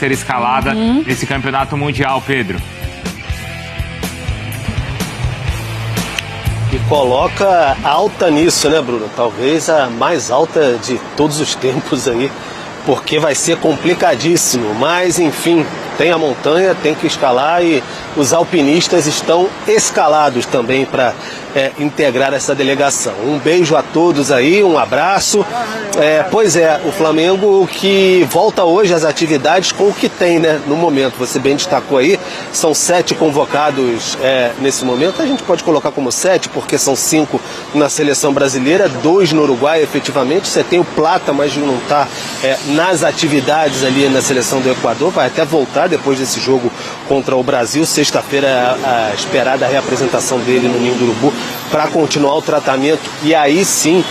ser escalada nesse campeonato mundial, Pedro. E coloca alta nisso, né, Bruno? Talvez a mais alta de todos os tempos aí, porque vai ser complicadíssimo. Mas, enfim, tem a montanha, tem que escalar e os alpinistas estão escalados também para integrar essa delegação. Um beijo a todos aí, um abraço. Pois é, o Flamengo que volta hoje às atividades com o que tem, né, no momento. Você bem destacou aí, são 7 convocados nesse momento. A gente pode colocar como 7, porque são 5 na seleção brasileira, 2 no Uruguai, efetivamente. Você tem o Plata, mas não está nas atividades ali na seleção do Equador. Vai até voltar depois desse jogo contra o Brasil. Sexta-feira a esperada reapresentação dele no Ninho do Urubu para continuar o tratamento e aí sim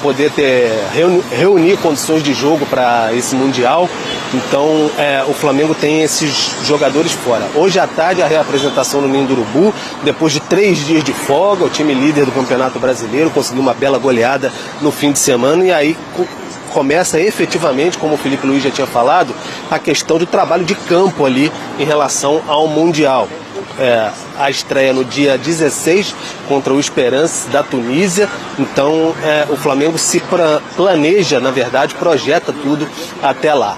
poder reunir condições de jogo para esse Mundial. Então o Flamengo tem esses jogadores fora. Hoje à tarde a reapresentação no Ninho do Urubu, depois de 3 dias de folga, o time líder do Campeonato Brasileiro conseguiu uma bela goleada no fim de semana e aí começa efetivamente, como o Felipe Luiz já tinha falado, a questão do trabalho de campo ali em relação ao Mundial. A estreia no dia 16 contra o Esperance da Tunísia. Então o Flamengo se planeja, na verdade, projeta tudo até lá.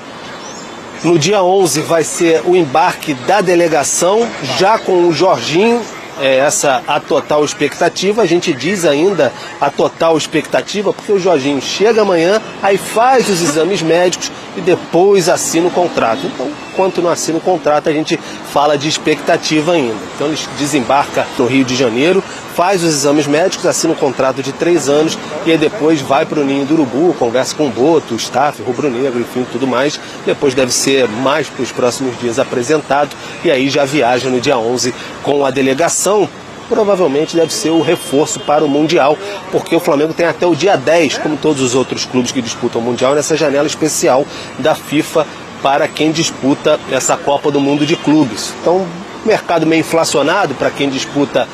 No dia 11 vai ser o embarque da delegação, já com o Jorginho. Essa a total expectativa, a gente diz ainda a total expectativa, porque o Jorginho chega amanhã, aí faz os exames médicos e depois assina o contrato. Então, enquanto não assina o contrato, a gente fala de expectativa ainda. Então ele desembarca no Rio de Janeiro, faz os exames médicos, assina um contrato de 3 anos e aí depois vai para o Ninho do Urubu, conversa com o Boto, o staff, rubro-negro, enfim, tudo mais. Depois deve ser mais para os próximos dias apresentado e aí já viaja no dia 11 com a delegação. Provavelmente deve ser o reforço para o Mundial, porque o Flamengo tem até o dia 10, como todos os outros clubes que disputam o Mundial, nessa janela especial da FIFA para quem disputa essa Copa do Mundo de Clubes. Então, mercado meio inflacionado para quem disputa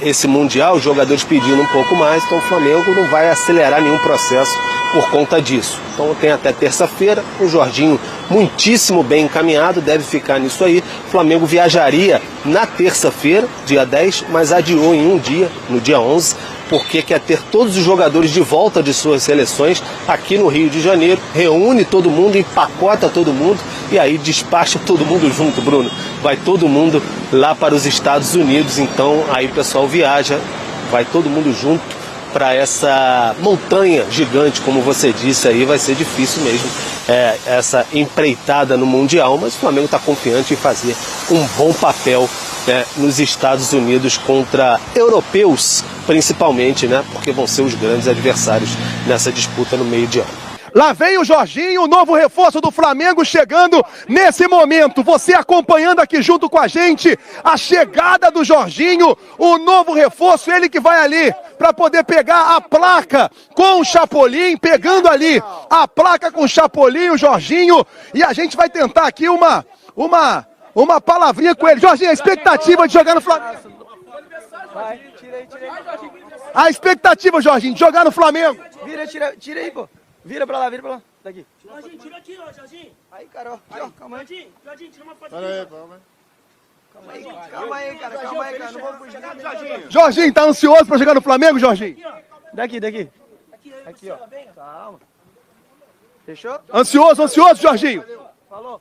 esse Mundial, os jogadores pedindo um pouco mais, então o Flamengo não vai acelerar nenhum processo por conta disso. Então tem até terça-feira, o Jorginho muitíssimo bem encaminhado, deve ficar nisso aí. O Flamengo viajaria na terça-feira, dia 10, mas adiou em um dia, no dia 11, porque quer ter todos os jogadores de volta de suas seleções aqui no Rio de Janeiro, reúne todo mundo, empacota todo mundo e aí despacha todo mundo junto, Bruno. Vai todo mundo lá para os Estados Unidos, então aí o pessoal viaja, vai todo mundo junto para essa montanha gigante, como você disse aí, vai ser difícil mesmo essa empreitada no Mundial, mas o Flamengo está confiante em fazer um bom papel nos Estados Unidos contra europeus, principalmente, né, porque vão ser os grandes adversários nessa disputa no meio de ano. Lá vem o Jorginho, o novo reforço do Flamengo chegando nesse momento. Você acompanhando aqui junto com a gente a chegada do Jorginho, o novo reforço, ele que vai ali para poder pegar a placa com o Chapolin, pegando ali a placa com o Chapolin, o Jorginho, e a gente vai tentar aqui uma palavrinha com ele. Jorginho, a expectativa de jogar no Flamengo. A expectativa, Jorginho, de jogar no Flamengo. Tira aí, pô. Vira pra lá. Daqui. Jorginho, tira aqui, ó, Jorginho. Aí, cara, ó. Calma aí. Jorginho, tira uma foto aqui. Calma aí, cara. Não vou fugir. Jorginho, tá ansioso pra jogar no Flamengo, Jorginho? Daqui. Aqui, ó. Calma. Fechou? Ansioso, Jorginho. Falou.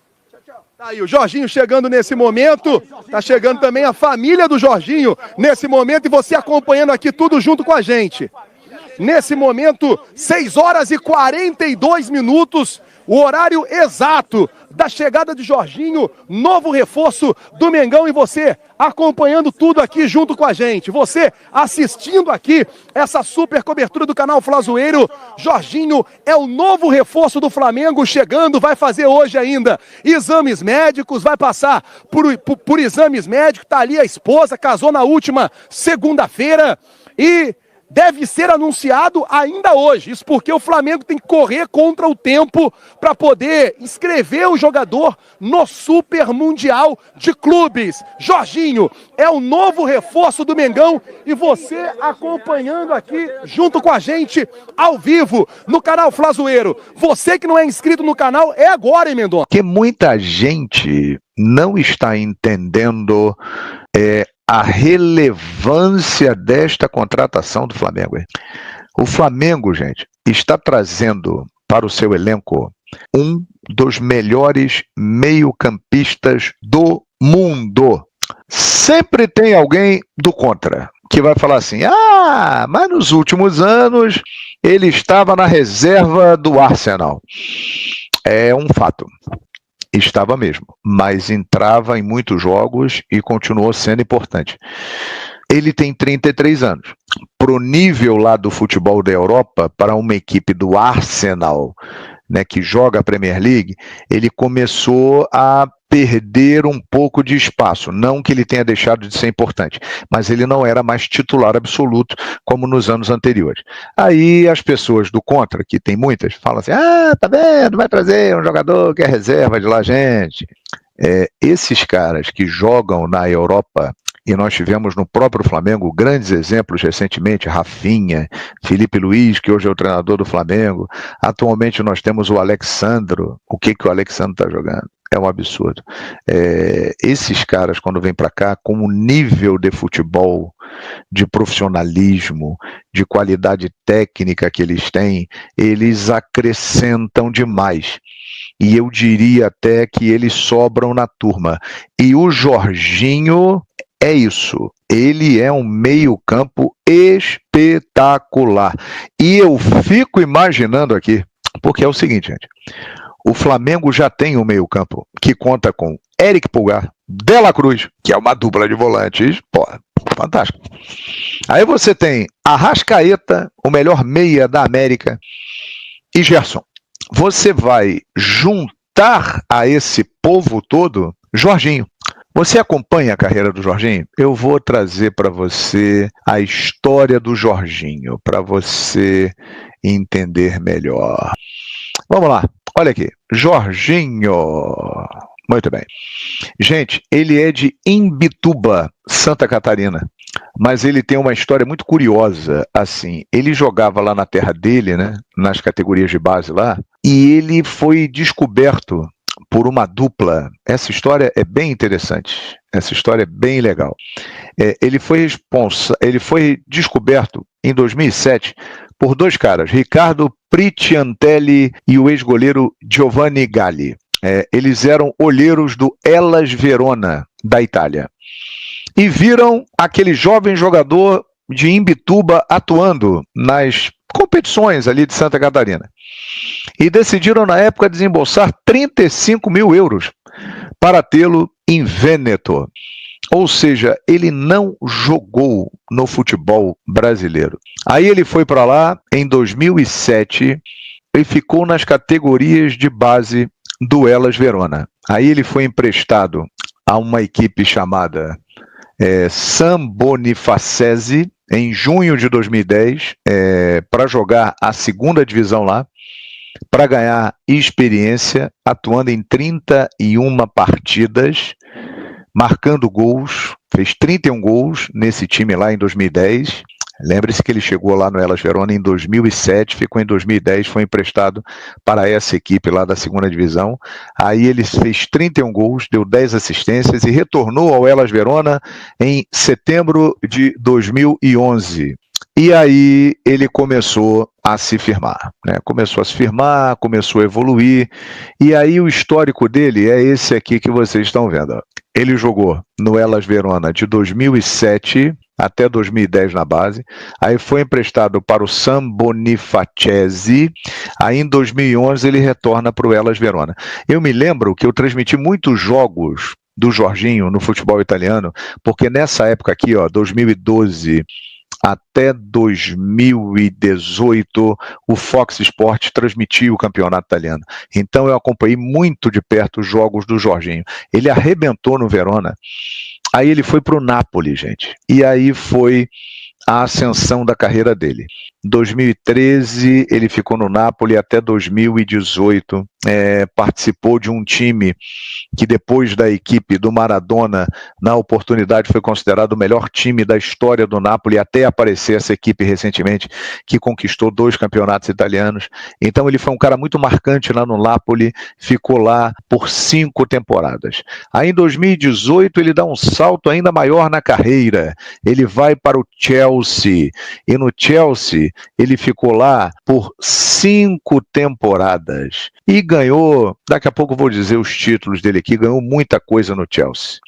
Tá aí o Jorginho chegando nesse momento, tá chegando também a família do Jorginho nesse momento e você acompanhando aqui tudo junto com a gente. Nesse momento, 6 horas e 42 minutos, o horário exato da chegada de Jorginho, novo reforço do Mengão e você acompanhando tudo aqui junto com a gente. Você assistindo aqui essa super cobertura do canal Flazoeiro. Jorginho é o novo reforço do Flamengo chegando, vai fazer hoje ainda exames médicos, vai passar por exames médicos, tá ali a esposa, casou na última segunda-feira e deve ser anunciado ainda hoje. Isso porque o Flamengo tem que correr contra o tempo para poder inscrever o jogador no Super Mundial de Clubes. Jorginho é o novo reforço do Mengão e você acompanhando aqui junto com a gente ao vivo no canal Flazoeiro. Você que não é inscrito no canal, é agora, hein, Mendonça? Que muita gente não está entendendo a relevância desta contratação do Flamengo. O Flamengo, gente, está trazendo para o seu elenco um dos melhores meio-campistas do mundo. Sempre tem alguém do contra que vai falar assim: ah, mas nos últimos anos ele estava na reserva do Arsenal. É um fato. Estava mesmo, mas entrava em muitos jogos e continuou sendo importante. Ele tem 33 anos. Pro nível lá do futebol da Europa, para uma equipe do Arsenal, né, que joga a Premier League, ele começou a perder um pouco de espaço. Não que ele tenha deixado de ser importante, mas ele não era mais titular absoluto como nos anos anteriores. Aí as pessoas do contra, que tem muitas, falam assim: ah, tá vendo, vai trazer um jogador que é reserva de lá, gente. Esses caras que jogam na Europa, e nós tivemos no próprio Flamengo grandes exemplos recentemente, Rafinha, Felipe Luiz, que hoje é o treinador do Flamengo. Atualmente nós temos o Alexandro. O que o Alexandro está jogando? É um absurdo. Esses caras, quando vêm para cá, com o nível de futebol, de profissionalismo, de qualidade técnica que eles têm, eles acrescentam demais. E eu diria até que eles sobram na turma. E o Jorginho é isso. Ele é um meio-campo espetacular. E eu fico imaginando aqui, porque é o seguinte, gente. O Flamengo já tem um meio-campo que conta com Eric Pulgar, De La Cruz, que é uma dupla de volantes, pô, fantástico. Aí você tem Arrascaeta, o melhor meia da América, e Gerson. Você vai juntar a esse povo todo Jorginho. Você acompanha a carreira do Jorginho? Eu vou trazer para você a história do Jorginho, para você entender melhor. Vamos lá, olha aqui, Jorginho. Muito bem. Gente, ele é de Imbituba, Santa Catarina, mas ele tem uma história muito curiosa, assim, ele jogava lá na terra dele, né, nas categorias de base lá, e ele foi descoberto por uma dupla. Essa história é bem interessante, essa história é bem legal. Ele foi descoberto em 2007 por dois caras, Ricardo Pritiantelli e o ex-goleiro Giovanni Galli. Eles eram olheiros do Hellas Verona, da Itália. E viram aquele jovem jogador de Imbituba atuando nas competições ali de Santa Catarina. E decidiram, na época, desembolsar 35 mil euros para tê-lo em Vêneto. Ou seja, ele não jogou no futebol brasileiro. Aí ele foi para lá em 2007 e ficou nas categorias de base do Hellas Verona. Aí ele foi emprestado a uma equipe chamada San Bonifacese em junho de 2010 para jogar a segunda divisão lá, para ganhar experiência, atuando em 31 partidas, marcando gols, fez 31 gols nesse time lá em 2010. Lembre-se que ele chegou lá no Hellas Verona em 2007, ficou em 2010, foi emprestado para essa equipe lá da segunda divisão. Aí ele fez 31 gols, deu 10 assistências e retornou ao Hellas Verona em setembro de 2011. E aí ele começou a se firmar, né? Começou a se firmar, começou a evoluir. E aí o histórico dele é esse aqui que vocês estão vendo, ó. Ele jogou no Hellas Verona de 2007 até 2010 na base, aí foi emprestado para o San Bonifacese, aí em 2011 ele retorna para o Hellas Verona. Eu me lembro que eu transmiti muitos jogos do Jorginho no futebol italiano, porque nessa época aqui, ó, 2012 até 2018, o Fox Sports transmitia o campeonato italiano. Então eu acompanhei muito de perto os jogos do Jorginho. Ele arrebentou no Verona. Aí ele foi para o Napoli, gente. E aí foi a ascensão da carreira dele. Em 2013, ele ficou no Napoli até 2018, participou de um time que depois da equipe do Maradona, na oportunidade foi considerado o melhor time da história do Napoli, até aparecer essa equipe recentemente, que conquistou 2 campeonatos italianos. Então ele foi um cara muito marcante lá no Napoli, ficou lá por 5 temporadas. Aí em 2018 ele dá um salto ainda maior na carreira, ele vai para o Chelsea, e no Chelsea ele ficou lá por 5 temporadas e ganhou, daqui a pouco eu vou dizer os títulos dele aqui, ganhou muita coisa no Chelsea.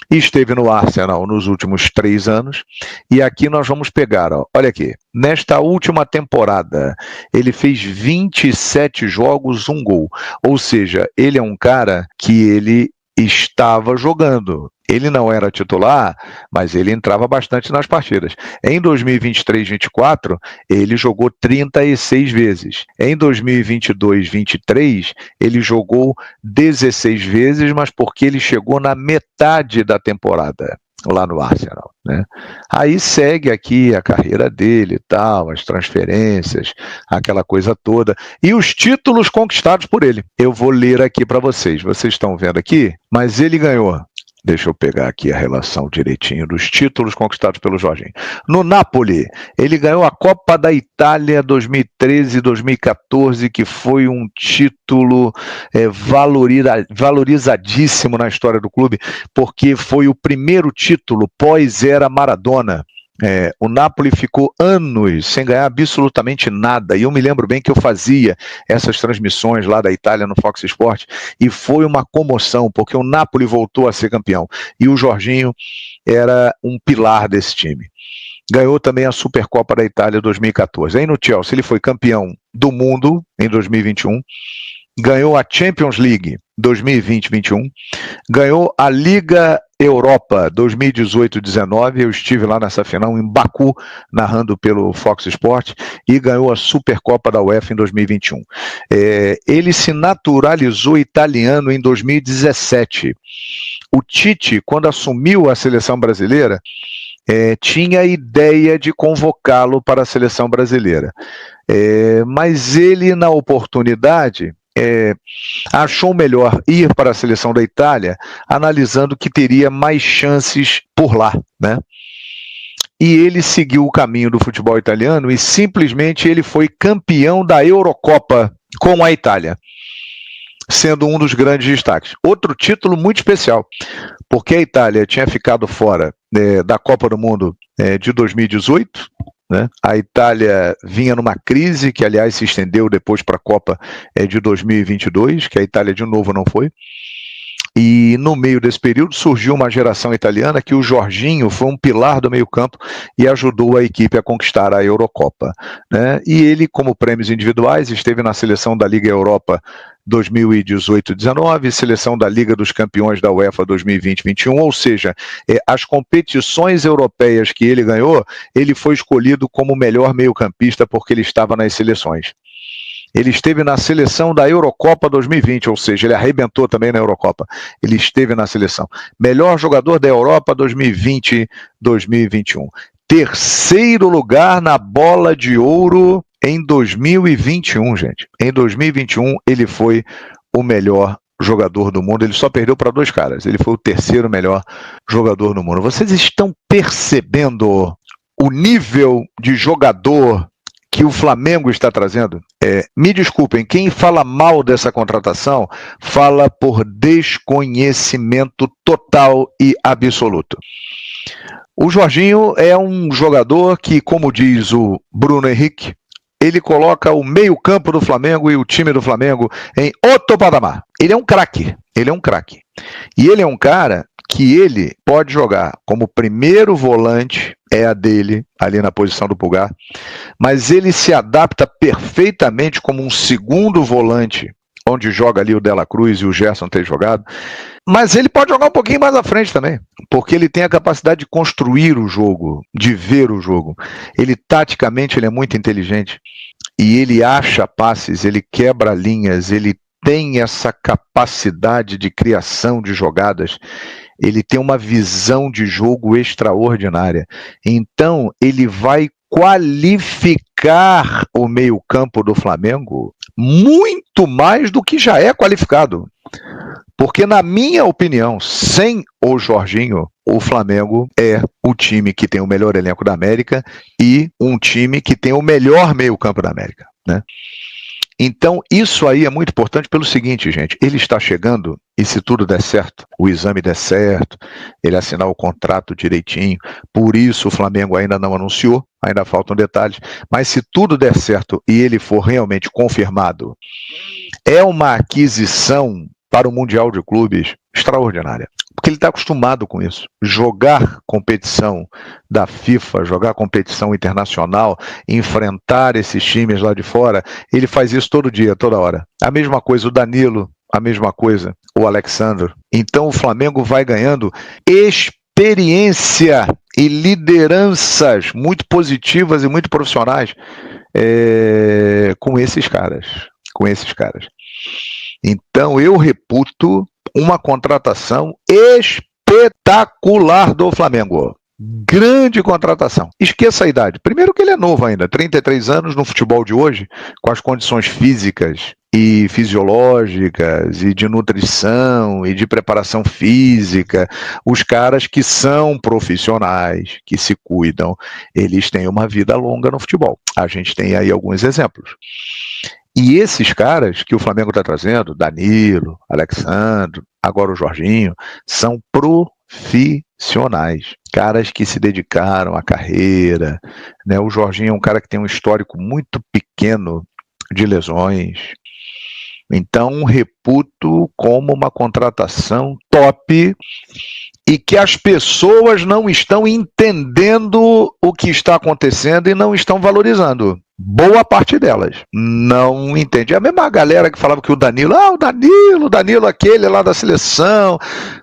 E esteve no Arsenal nos últimos 3 anos, e aqui nós vamos pegar, ó, olha aqui, nesta última temporada, ele fez 27 jogos, 1 gol, ou seja, ele é um cara que ele estava jogando. Ele não era titular, mas ele entrava bastante nas partidas. Em 2023-24, ele jogou 36 vezes. Em 2022-23, ele jogou 16 vezes, mas porque ele chegou na metade da temporada lá no Arsenal, né? Aí segue aqui a carreira dele e tal, as transferências, aquela coisa toda, e os títulos conquistados por ele. Eu vou ler aqui para vocês. Vocês estão vendo aqui? Mas ele ganhou. Deixa eu pegar aqui a relação direitinho dos títulos conquistados pelo Jorginho. No Napoli, ele ganhou a Copa da Itália 2013 e 2014, que foi um título valorizadíssimo na história do clube, porque foi o primeiro título pós-era Maradona. O Napoli ficou anos sem ganhar absolutamente nada, e eu me lembro bem que eu fazia essas transmissões lá da Itália no Fox Sport, e foi uma comoção, porque o Napoli voltou a ser campeão, e o Jorginho era um pilar desse time. Ganhou também a Supercopa da Itália 2014. Aí no Chelsea ele foi campeão do mundo em 2021, ganhou a Champions League 2020-21, ganhou a Liga Europa 2018-19, eu estive lá nessa final em Baku, narrando pelo Fox Sport, e ganhou a Supercopa da UEFA em 2021. Ele se naturalizou italiano em 2017. O Tite, quando assumiu a seleção brasileira, tinha a ideia de convocá-lo para a seleção brasileira. Mas ele, na oportunidade, achou melhor ir para a seleção da Itália, analisando que teria mais chances por lá, né? E ele seguiu o caminho do futebol italiano e simplesmente ele foi campeão da Eurocopa com a Itália, sendo um dos grandes destaques. Outro título muito especial, porque a Itália tinha ficado fora da Copa do Mundo de 2018, né? A Itália vinha numa crise, que aliás se estendeu depois para a Copa de 2022, que a Itália de novo não foi. E no meio desse período surgiu uma geração italiana que o Jorginho foi um pilar do meio-campo e ajudou a equipe a conquistar a Eurocopa, né? E ele, como prêmios individuais, esteve na seleção da Liga Europa 2018-19, seleção da Liga dos Campeões da UEFA 2020-21, ou seja, as competições europeias que ele ganhou, ele foi escolhido como o melhor meio-campista porque ele estava nas seleções. Ele esteve na seleção da Eurocopa 2020, ou seja, ele arrebentou também na Eurocopa. Ele esteve na seleção. Melhor jogador da Europa 2020-2021. Terceiro lugar na Bola de Ouro em 2021, gente. Em 2021, ele foi o melhor jogador do mundo. Ele só perdeu para 2 caras. Ele foi o terceiro melhor jogador do mundo. Vocês estão percebendo o nível de jogador que o Flamengo está trazendo? Me desculpem, quem fala mal dessa contratação fala por desconhecimento total e absoluto. O Jorginho é um jogador que, como diz o Bruno Henrique, ele coloca o meio-campo do Flamengo e o time do Flamengo em outro patamar. Ele é um craque, ele é um craque. E ele é um cara que ele pode jogar como primeiro volante, é a dele, ali na posição do Pulgar, mas ele se adapta perfeitamente como um segundo volante, onde joga ali o Dela Cruz e o Gerson tem jogado, mas ele pode jogar um pouquinho mais à frente também, porque ele tem a capacidade de construir o jogo, de ver o jogo. Ele, taticamente, ele é muito inteligente, e ele acha passes, ele quebra linhas, ele tem essa capacidade de criação de jogadas. ele tem uma visão de jogo extraordinária. Então, ele vai qualificar o meio-campo do Flamengo muito mais do que já é qualificado. Porque, na minha opinião, sem o Jorginho, o Flamengo é o time que tem o melhor elenco da América e um time que tem o melhor meio-campo da América, né? Então, isso aí é muito importante pelo seguinte, gente, ele está chegando e se tudo der certo, o exame der certo, ele assinar o contrato direitinho, por isso o Flamengo ainda não anunciou, ainda faltam detalhes, mas se tudo der certo e ele for realmente confirmado, é uma aquisição para o Mundial de Clubes extraordinária, porque ele está acostumado com isso, jogar competição da FIFA, jogar competição internacional, enfrentar esses times lá de fora, ele faz isso todo dia, toda hora. A mesma coisa o Danilo, a mesma coisa o Alexandre. Então o Flamengo vai ganhando experiência e lideranças muito positivas e muito profissionais com esses caras, Então eu reputo uma contratação espetacular do Flamengo. Grande contratação. Esqueça a idade. Primeiro que ele é novo ainda, 33 anos no futebol de hoje, com as condições físicas e fisiológicas e de nutrição e de preparação física. Os caras que são profissionais, que se cuidam, eles têm uma vida longa no futebol. A gente tem aí alguns exemplos. E esses caras que o Flamengo está trazendo, Danilo, Alexandre, agora o Jorginho, são profissionais. Caras que se dedicaram à carreira, né? O Jorginho é um cara que tem um histórico muito pequeno de lesões. Então, reputo como uma contratação top e que as pessoas não estão entendendo o que está acontecendo e não estão valorizando. Boa parte delas não entende. É a mesma galera que falava que o Danilo, o Danilo aquele lá da seleção,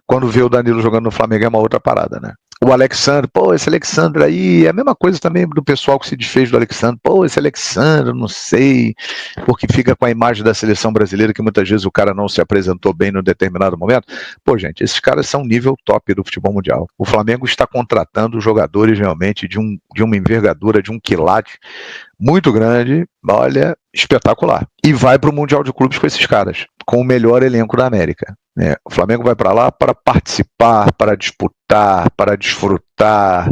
quando vê o Danilo jogando no Flamengo é uma outra parada, né? O Alexandre, esse Alexandre aí, é a mesma coisa também do pessoal que se desfez do Alexandre, esse Alexandre, não sei, porque fica com a imagem da seleção brasileira que muitas vezes o cara não se apresentou bem num determinado momento. Gente, esses caras são nível top do futebol mundial. O Flamengo está contratando jogadores realmente de uma envergadura, de um quilate muito grande, olha, espetacular. E vai para o Mundial de Clubes com esses caras, com o melhor elenco da América. O Flamengo vai para lá para participar, para disputar, para desfrutar,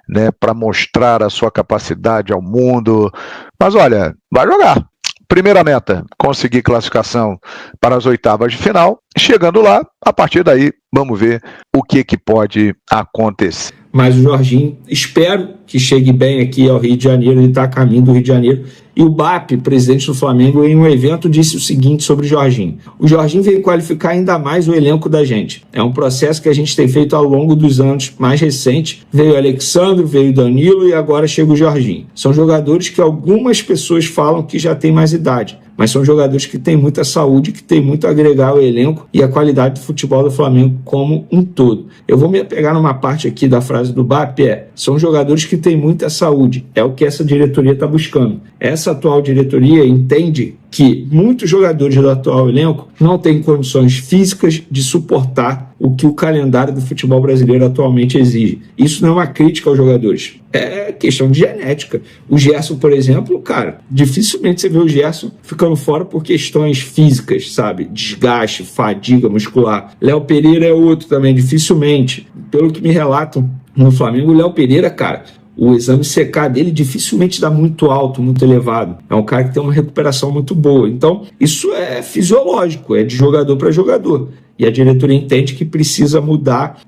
né, para mostrar a sua capacidade ao mundo. Mas olha, vai jogar. Primeira meta, conseguir classificação para as oitavas de final. Chegando lá, a partir daí, vamos ver o que pode acontecer. Mas o Jorginho, espero que chegue bem aqui ao Rio de Janeiro, ele está a caminho do Rio de Janeiro. E o BAP, presidente do Flamengo, em um evento disse o seguinte sobre o Jorginho. O Jorginho veio qualificar ainda mais o elenco da gente. É um processo que a gente tem feito ao longo dos anos mais recentes. Veio o Alexandre, veio o Danilo e agora chega o Jorginho. São jogadores que algumas pessoas falam que já têm mais idade, mas são jogadores que têm muita saúde, que têm muito a agregar ao elenco e à qualidade do futebol do Flamengo como um todo. Eu vou me apegar numa parte aqui da frase do BAP, são jogadores que têm muita saúde, é o que essa diretoria está buscando. Essa atual diretoria entende que muitos jogadores do atual elenco não têm condições físicas de suportar o que o calendário do futebol brasileiro atualmente exige. Isso não é uma crítica aos jogadores, é questão de genética. O Gerson, por exemplo, cara, dificilmente você vê o Gerson ficando fora por questões físicas, sabe? Desgaste, fadiga muscular. Léo Pereira é outro também, dificilmente. Pelo que me relatam no Flamengo, o Léo Pereira, cara, o exame CK dele dificilmente dá muito alto, muito elevado. É um cara que tem uma recuperação muito boa. Então, isso é fisiológico, é de jogador para jogador. E a diretoria entende que precisa mudar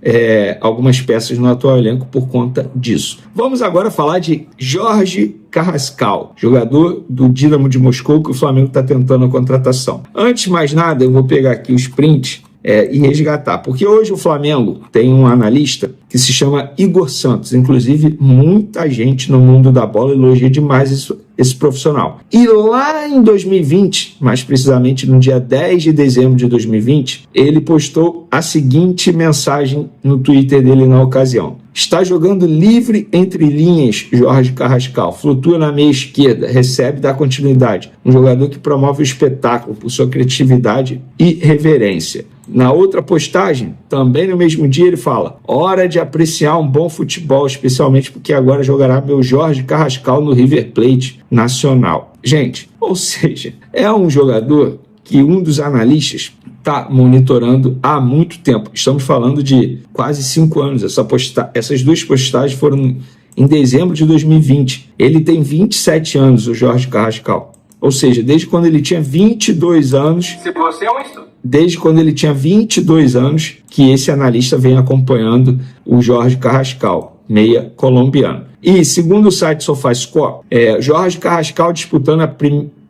algumas peças no atual elenco por conta disso. Vamos agora falar de Jorge Carrascal, jogador do Dínamo de Moscou, que o Flamengo está tentando a contratação. Antes de mais nada, eu vou pegar aqui os prints e resgatar, porque hoje o Flamengo tem um analista que se chama Igor Santos. Inclusive, muita gente no mundo da bola elogia demais esse profissional. E lá em 2020, mais precisamente no dia 10 de dezembro de 2020, ele postou a seguinte mensagem no Twitter dele na ocasião: está jogando livre entre linhas, Jorge Carrascal. Flutua na meia esquerda, recebe e dá continuidade. Um jogador que promove o espetáculo por sua criatividade e reverência. Na outra postagem, também no mesmo dia, ele fala: hora de apreciar um bom futebol, especialmente porque agora jogará meu Jorge Carrascal no River Plate Nacional. Gente, ou seja, é um jogador que um dos analistas está monitorando há muito tempo. Estamos falando de quase 5 anos. Essas duas postagens foram em dezembro de 2020. Ele tem 27 anos, o Jorge Carrascal. Ou seja, desde quando ele tinha 22 anos... Se você é um estudo. Desde quando ele tinha 22 anos que esse analista vem acompanhando o Jorge Carrascal, meia colombiano. E, segundo o site SofaScore, Jorge Carrascal disputando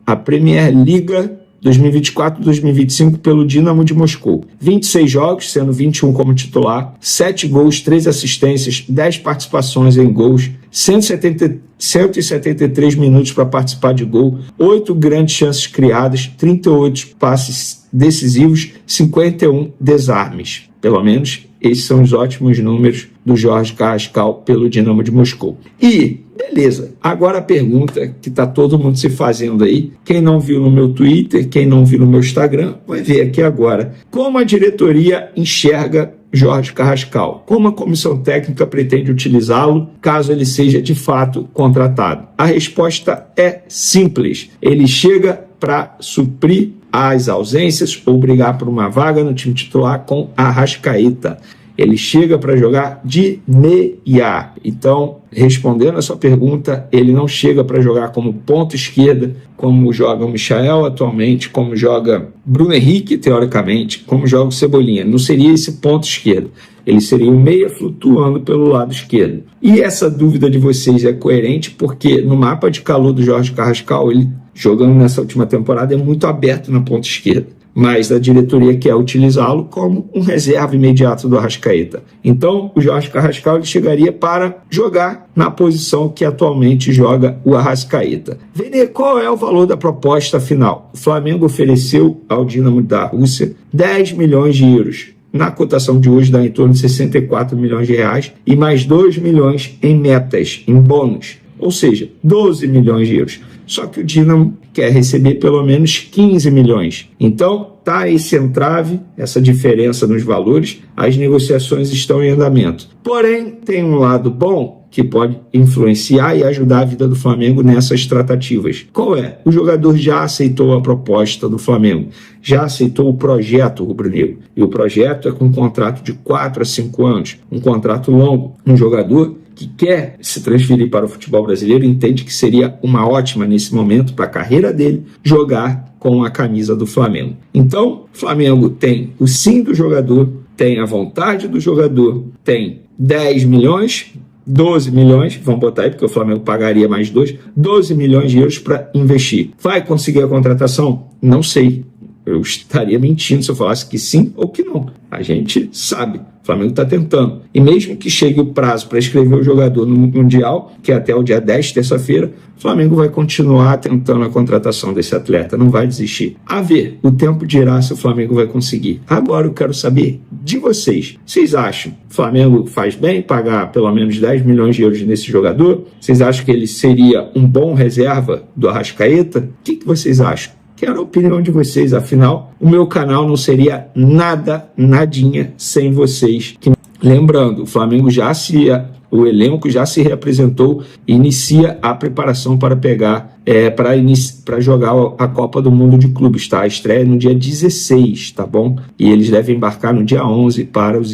a Premier Liga 2024-2025 pelo Dinamo de Moscou. 26 jogos, sendo 21 como titular, 7 gols, 13 assistências, 10 participações em gols, 173 minutos para participar de gol, 8 grandes chances criadas, 38 passes decisivos, 51 desarmes. Pelo menos esses são os ótimos números do Jorge Carrascal pelo Dinamo de Moscou. E, beleza, agora a pergunta que está todo mundo se fazendo aí, quem não viu no meu Twitter, quem não viu no meu Instagram, vai ver aqui agora. Como a diretoria enxerga Jorge Carrascal? Como a comissão técnica pretende utilizá-lo caso ele seja de fato contratado? A resposta é simples. Ele chega para suprir as ausências ou brigar por uma vaga no time titular com Arrascaeta. Ele chega para jogar de meia. Então, respondendo a sua pergunta, ele não chega para jogar como ponta esquerda, como joga o Michael atualmente, como joga Bruno Henrique, teoricamente, como joga o Cebolinha. Não seria esse ponto esquerdo. Ele seria um meia flutuando pelo lado esquerdo. E essa dúvida de vocês é coerente porque no mapa de calor do Jorge Carrascal, ele jogando nessa última temporada é muito aberto na ponta esquerda. Mas a diretoria quer utilizá-lo como um reserva imediato do Arrascaeta. Então, o Jorge Carrascal ele chegaria para jogar na posição que atualmente joga o Arrascaeta. Vene, qual é o valor da proposta final? O Flamengo ofereceu ao Dinamo da Rússia 10 milhões de euros. Na cotação de hoje dá em torno de 64 milhões de reais e mais 2 milhões em metas, em bônus. Ou seja, 12 milhões de euros. Só que o Dinamo quer receber pelo menos 15 milhões. Então, está esse entrave, essa diferença nos valores, as negociações estão em andamento. Porém, tem um lado bom que pode influenciar e ajudar a vida do Flamengo nessas tratativas. Qual é? O jogador já aceitou a proposta do Flamengo, já aceitou o projeto rubro-negro. E o projeto é com um contrato de 4 a 5 anos, um contrato longo. Um jogador que quer se transferir para o futebol brasileiro entende que seria uma ótima, nesse momento, para a carreira dele, jogar com a camisa do Flamengo. Então, o Flamengo tem o sim do jogador, tem a vontade do jogador, tem 10 milhões, 12 milhões, vamos botar aí porque o Flamengo pagaria mais 12 milhões de euros para investir. Vai conseguir a contratação? Não sei. Eu estaria mentindo se eu falasse que sim ou que não. A gente sabe. O Flamengo está tentando. E mesmo que chegue o prazo para escrever o jogador no Mundial, que é até o dia 10, terça-feira, o Flamengo vai continuar tentando a contratação desse atleta. Não vai desistir. A ver, o tempo dirá se o Flamengo vai conseguir. Agora eu quero saber de vocês. Vocês acham que o Flamengo faz bem pagar pelo menos 10 milhões de euros nesse jogador? Vocês acham que ele seria um bom reserva do Arrascaeta? O que vocês acham? Quero a opinião de vocês, afinal, o meu canal não seria nadinha sem vocês. Lembrando, o elenco já se reapresentou e inicia a preparação para para jogar a Copa do Mundo de Clubes, tá? A estreia no dia 16, tá bom? E eles devem embarcar no dia 11 para os